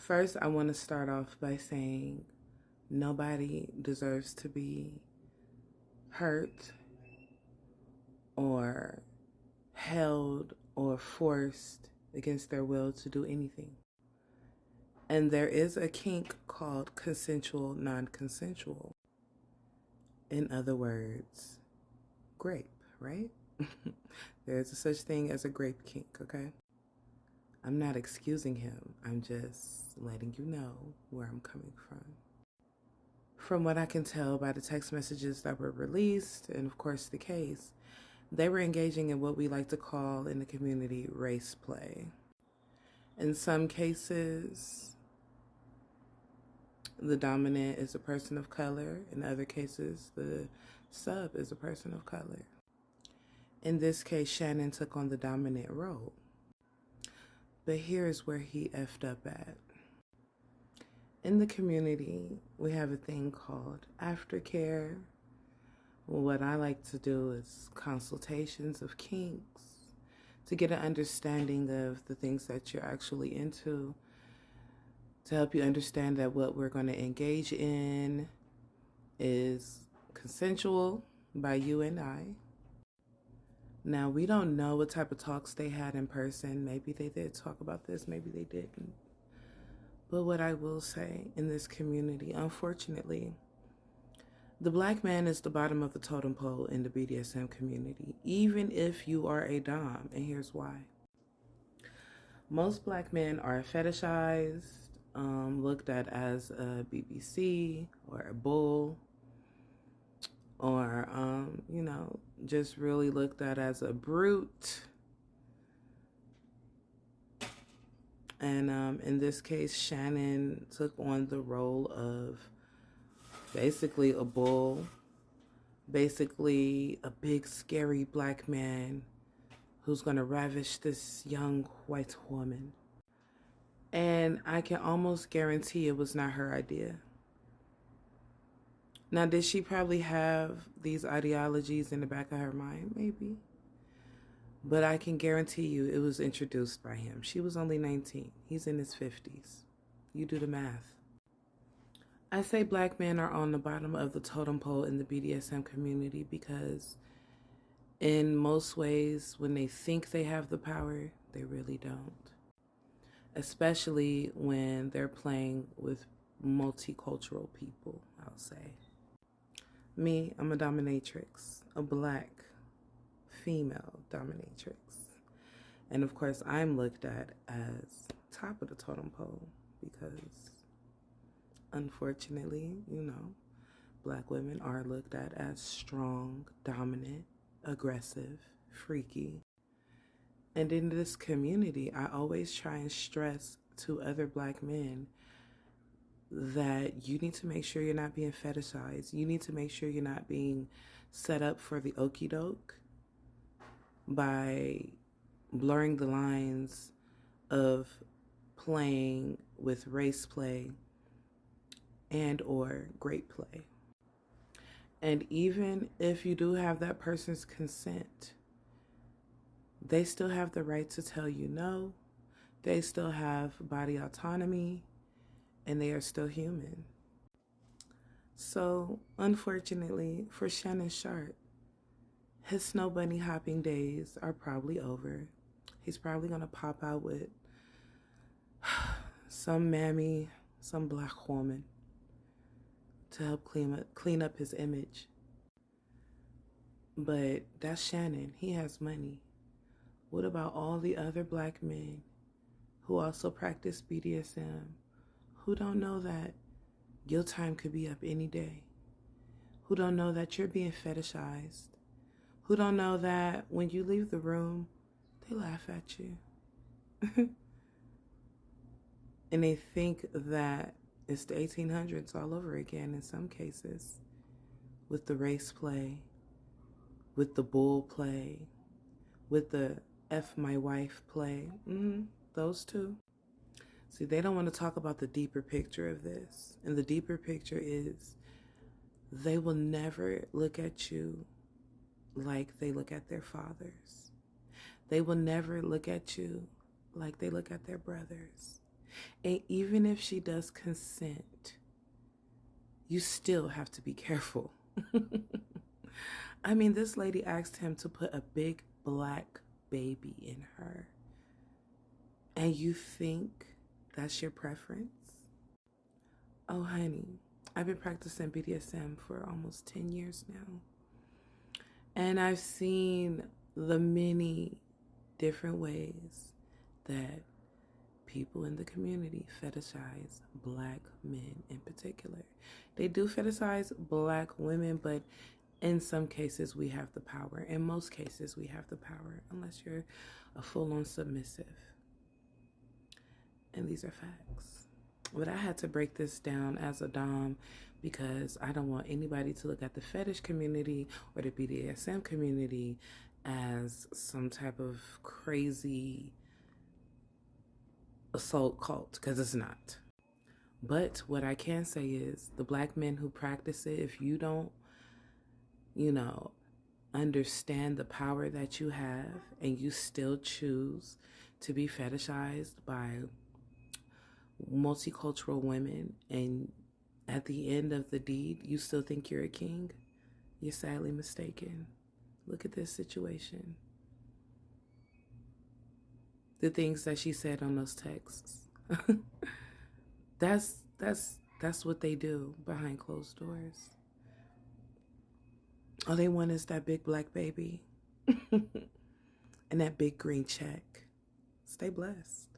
First, I want to start off by saying nobody deserves to be hurt or held or forced against their will to do anything. And there is a kink called consensual non-consensual. In other words, grape, right? There's a such thing as a grape kink, okay? I'm not excusing him. I'm just letting you know where I'm coming from. From what I can tell by the text messages that were released, and of course the case, they were engaging in what we like to call in the community race play. In some cases, the dominant is a person of color. In other cases, the sub is a person of color. In this case, Shannon took on the dominant role. But here's where he effed up at. In the community, we have a thing called aftercare. What I like to do is consultations of kinks to get an understanding of the things that you're actually into, to help you understand that what we're going to engage in is consensual by you and I. Now, we don't know what type of talks they had in person. Maybe they did talk about this, maybe they didn't. But what I will say in this community, unfortunately, the black man is the bottom of the totem pole in the BDSM community, even if you are a dom, and here's why. Most black men are fetishized, looked at as a BBC or a bull, or, just really looked at as a brute. And in this case, Shannon took on the role of basically a bull, basically a big, scary black man who's going to ravish this young white woman. And I can almost guarantee it was not her idea. Now, did she probably have these ideologies in the back of her mind? Maybe. But I can guarantee you it was introduced by him. She was only 19. He's in his 50s. You do the math. I say black men are on the bottom of the totem pole in the BDSM community because in most ways, when they think they have the power, they really don't. Especially when they're playing with multicultural people, I'll say. Me, I'm a dominatrix, a black female dominatrix. And of course, I'm looked at as top of the totem pole because unfortunately, black women are looked at as strong, dominant, aggressive, freaky. And in this community, I always try and stress to other black men that you need to make sure you're not being fetishized. You need to make sure you're not being set up for the okie doke by blurring the lines of playing with race play and or great play. And even if you do have that person's consent, they still have the right to tell you no. They still have body autonomy, and they are still human. So, unfortunately, for Shannon Sharp, his snow bunny hopping days are probably over. He's probably going to pop out with some mammy, some black woman to help clean up his image. But that's Shannon. He has money. What about all the other black men who also practice BDSM, who don't know that your time could be up any day, who don't know that you're being fetishized, who don't know that when you leave the room, they laugh at you. And they think that it's the 1800s all over again in some cases, with the race play, with the bull play, with the F my wife play. Those two. See, they don't want to talk about the deeper picture of this. And the deeper picture is they will never look at you like they look at their fathers. They will never look at you like they look at their brothers. And even if she does consent, you still have to be careful. I mean, this lady asked him to put a big black baby in her. And you think that's your preference? Oh, honey, I've been practicing BDSM for almost 10 years now. And I've seen the many different ways that people in the community fetishize black men in particular. They do fetishize black women, but in some cases we have the power. In most cases we have the power, unless you're a full-on submissive. And these are facts. But I had to break this down as a dom because I don't want anybody to look at the fetish community or the BDSM community as some type of crazy assault cult, because it's not. But what I can say is the black men who practice it, if you don't, understand the power that you have and you still choose to be fetishized by multicultural women, and at the end of the deed you still think you're a king, you're sadly mistaken. Look at this situation. The things that she said on those texts. That's what they do behind closed doors. All they want is that big black baby and that big green check. Stay blessed.